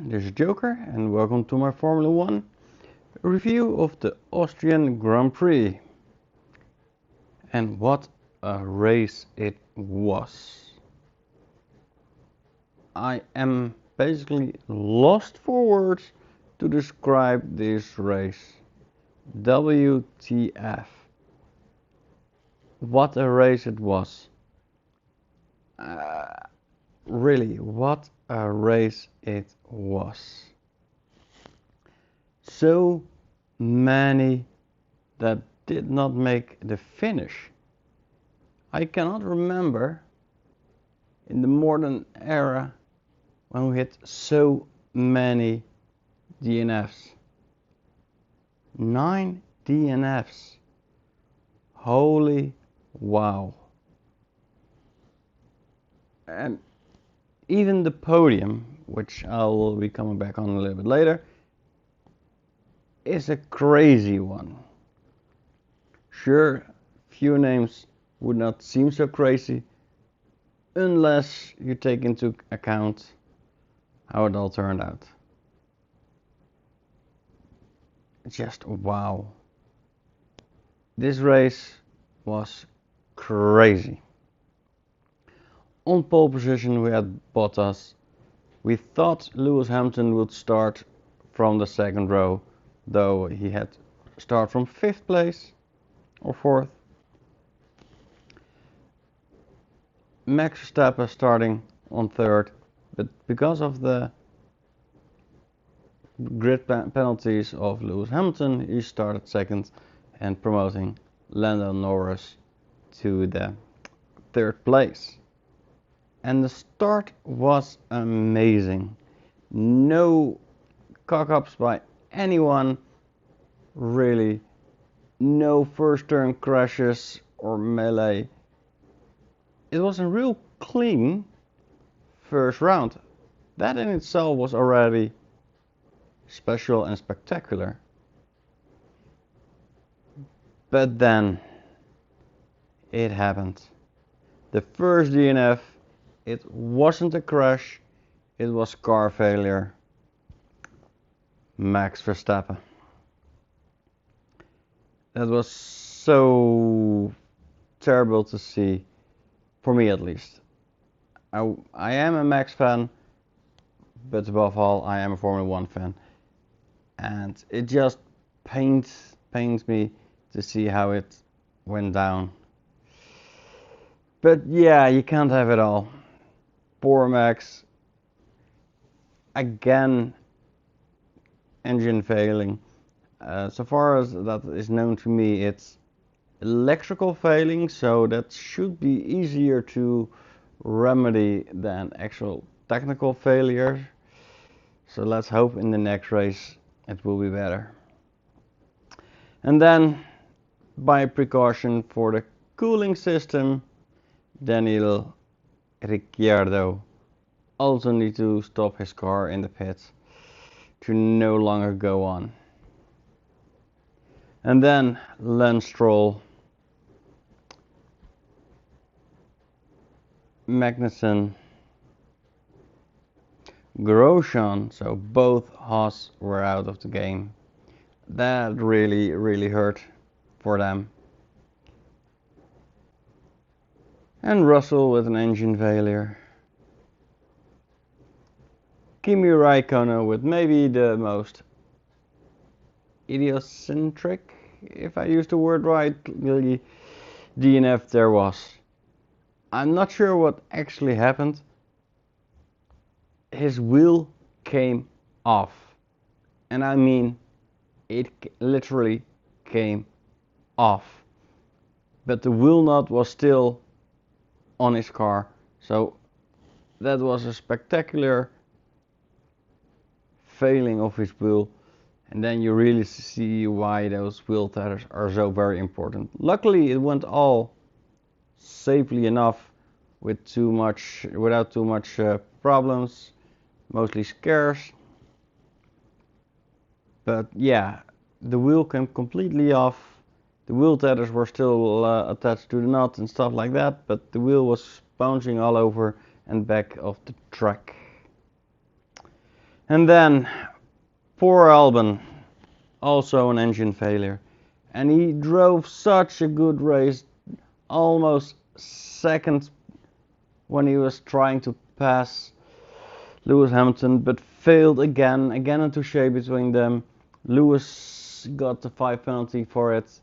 this is Joker and welcome to my Formula 1 review of the Austrian Grand Prix. And what a race it was. I am basically lost for words to describe this race. WTF. What a race it was. Really, what a race it was. So many that did not make the finish. I cannot remember in the modern era when we had so many DNFs. 9 DNFs. Holy wow. And even the podium, which I will be coming back on a little bit later, is a crazy one. Sure, few names would not seem so crazy unless you take into account how it all turned out. Just wow. This race was crazy. On pole position we had Bottas. We thought Lewis Hamilton would start from the second row, though he had to start from 5th place or 4th. Max Verstappen starting on 3rd, but because of the grid penalties of Lewis Hamilton, he started 2nd and promoting Lando Norris to the 3rd place. And the start was amazing. No cock-ups by anyone, really. No first turn crashes or melee. It was a real clean first round. That in itself was already special and spectacular. But then it happened. The first DNF, it wasn't a crash, it was car failure. Max Verstappen. That was so terrible to see, for me at least. I am a Max fan, but above all I am a Formula 1 fan. And it just pains me to see how it went down. But yeah, you can't have it all. Poor Max. Again, engine failing. So far as that is known to me, it's electrical failing, so that should be easier to remedy than actual technical failure. So let's hope in the next race it will be better. And then, by precaution for the cooling system, Daniel Ricciardo also need to stop his car in the pits to no longer go on. And then Lance Stroll, Magnussen, Grosjean, so both Haas were out of the game. That really hurt for them. And Russell with an engine failure. Kimi Räikkönen with maybe the most idiosyncratic, if I use the word right, really DNF there was. I'm not sure what actually happened. His wheel came off. And I mean, it literally came off. But the wheel nut was still on his car. So that was a spectacular failing of his wheel. And then you really see why those wheel tethers are so very important. Luckily it went all safely enough without too much problems, mostly scares. But yeah, the wheel came completely off. The wheel tethers were still attached to the nut and stuff like that, but the wheel was bouncing all over and back of the track. And then poor Albon, also an engine failure. And he drove such a good race, almost second when he was trying to pass Lewis Hamilton, but failed again. Again a touche between them. Lewis got the 5 penalty for it.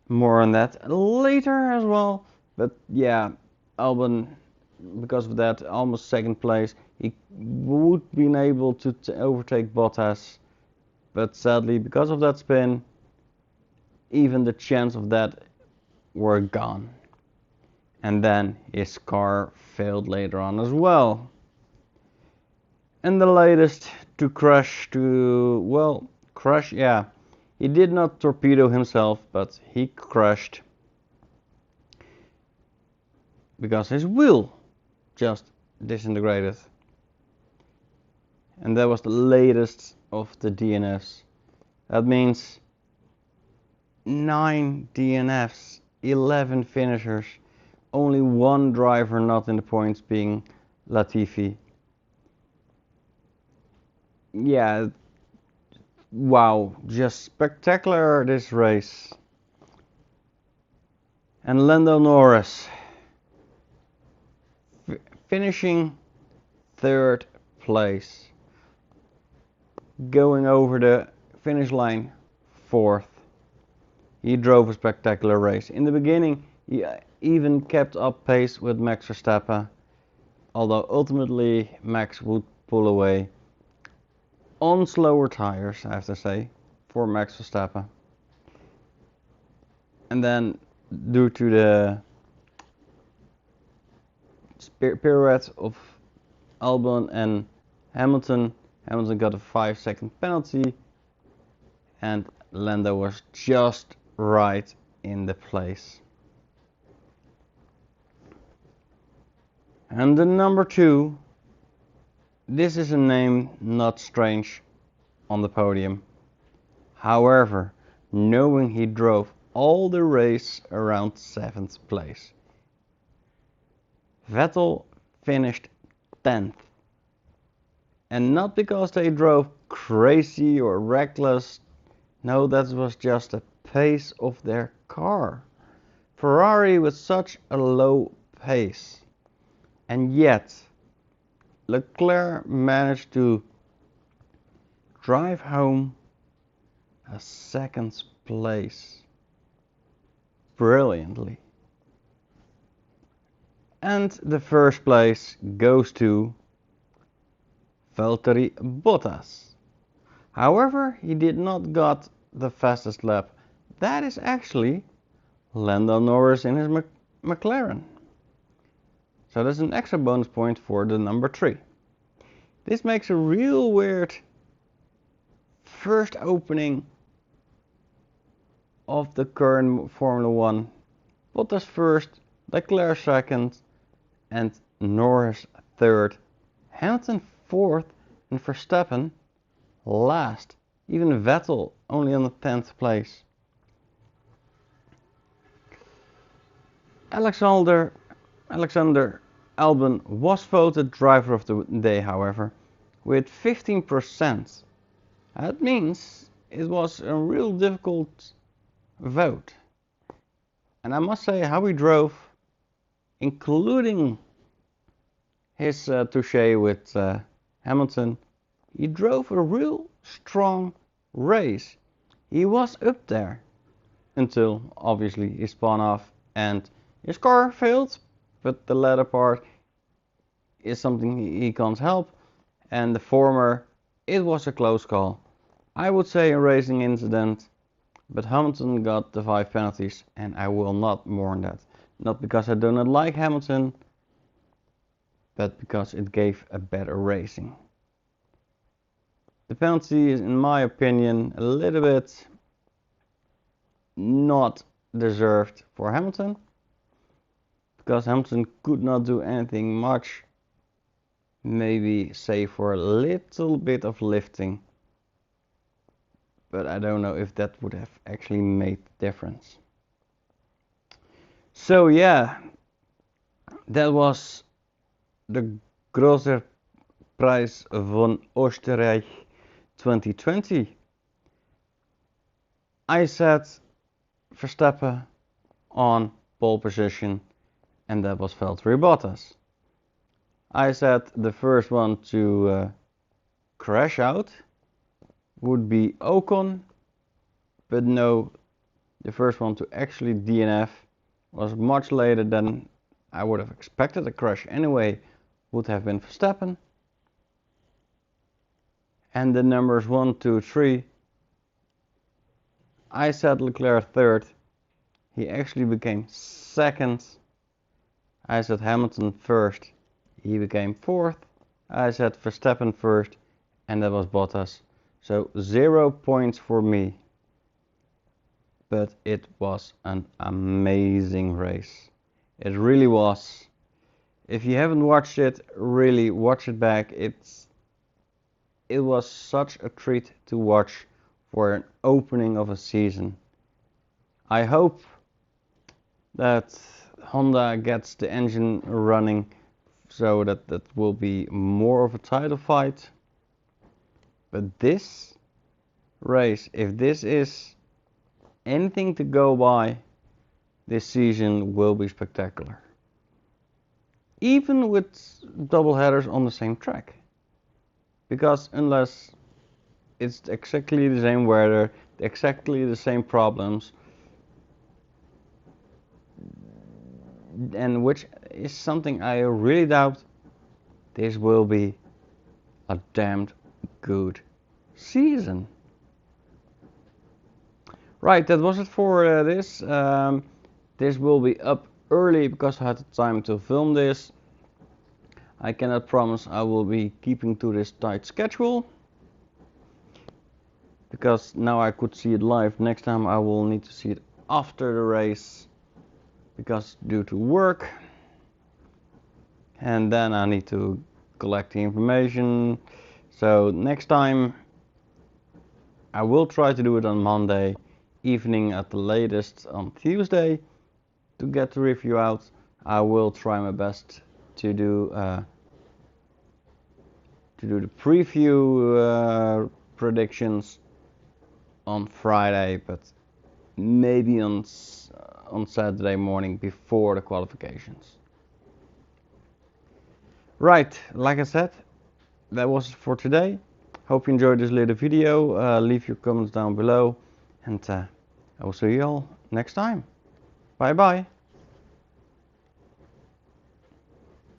More on that later as well. But yeah, Albon, because of that, almost second place. He would been able to overtake Bottas, but sadly, because of that spin, even the chance of that were gone. And then his car failed later on as well. And the latest to crash, yeah. He did not torpedo himself, but he crashed because his wheel just disintegrated. And that was the latest of the DNFs. That means 9 DNFs, 11 finishers, only one driver not in the points, being Latifi. Yeah, wow, just spectacular this race. And Lando Norris finishing third place, going over the finish line fourth. He drove a spectacular race. In the beginning, he even kept up pace with Max Verstappen, although ultimately Max would pull away on slower tires, I have to say, for Max Verstappen. And then, due to the pirouette of Albon and Hamilton got a 5-second penalty, and Lando was just right in the place. And the number 2, this is a name not strange on the podium. However, knowing he drove all the race around 7th place. Vettel finished 10th. And not because they drove crazy or reckless. No, that was just the pace of their car. Ferrari with such a low pace. And yet, Leclerc managed to drive home a 2nd place brilliantly. And the 1st place goes to Valtteri Bottas. However, he did not got the fastest lap. That is actually Lando Norris in his McLaren. So that's an extra bonus point for the number 3. This makes a real weird first opening of the current Formula 1. Bottas first, Leclerc second, and Norris third, Hamilton fourth, and Verstappen last. Even Vettel only on the 10th place. Alexander Albon was voted driver of the day, however, with 15%. That means it was a real difficult vote. And I must say how he drove, including his touche with Hamilton, he drove a real strong race. He was up there until obviously he spun off and his car failed, but the latter part is something he can't help, and the former, it was a close call. I would say a racing incident, but Hamilton got the 5 penalties, and I will not mourn that. Not because I do not like Hamilton, but because it gave a better racing. The penalty is, in my opinion, a little bit not deserved for Hamilton, because Hamilton could not do anything much, maybe save for a little bit of lifting, but I don't know if that would have actually made the difference. So yeah, that was the Grosser Prijs van Oostenrijk 2020. I said Verstappen on pole position, and that was Valtteri Bottas. I said the first one to crash out would be Ocon, but no, the first one to actually DNF was much later than I would have expected. A crash anyway would have been Verstappen. And the numbers 1, 2, 3, I said Leclerc third. He actually became second. I said Hamilton first. He became fourth. I said Verstappen first, and that was Bottas. So 0 points for me. But it was an amazing race. It really was. If you haven't watched it, really watch it back. It was such a treat to watch for an opening of a season. I hope that Honda gets the engine running so that will be more of a title fight. But this race, if this is anything to go by, this season will be spectacular. Even with double headers on the same track. Because unless it's exactly the same weather, exactly the same problems, and which is something I really doubt, this will be a damned good season. Right, that was it for this. This will be up early because I had the time to film this. I cannot promise I will be keeping to this tight schedule, because now I could see it live. Next time I will need to see it after the race, because due to work, and then I need to collect the information. So next time I will try to do it on Monday evening at the latest on Tuesday to get the review out. I will try my best to do the preview predictions on Friday, but maybe on Saturday morning before the qualifications. Right, like I said, that was it for today. Hope you enjoyed this little video. Leave your comments down below, and I will see you all next time. Bye bye.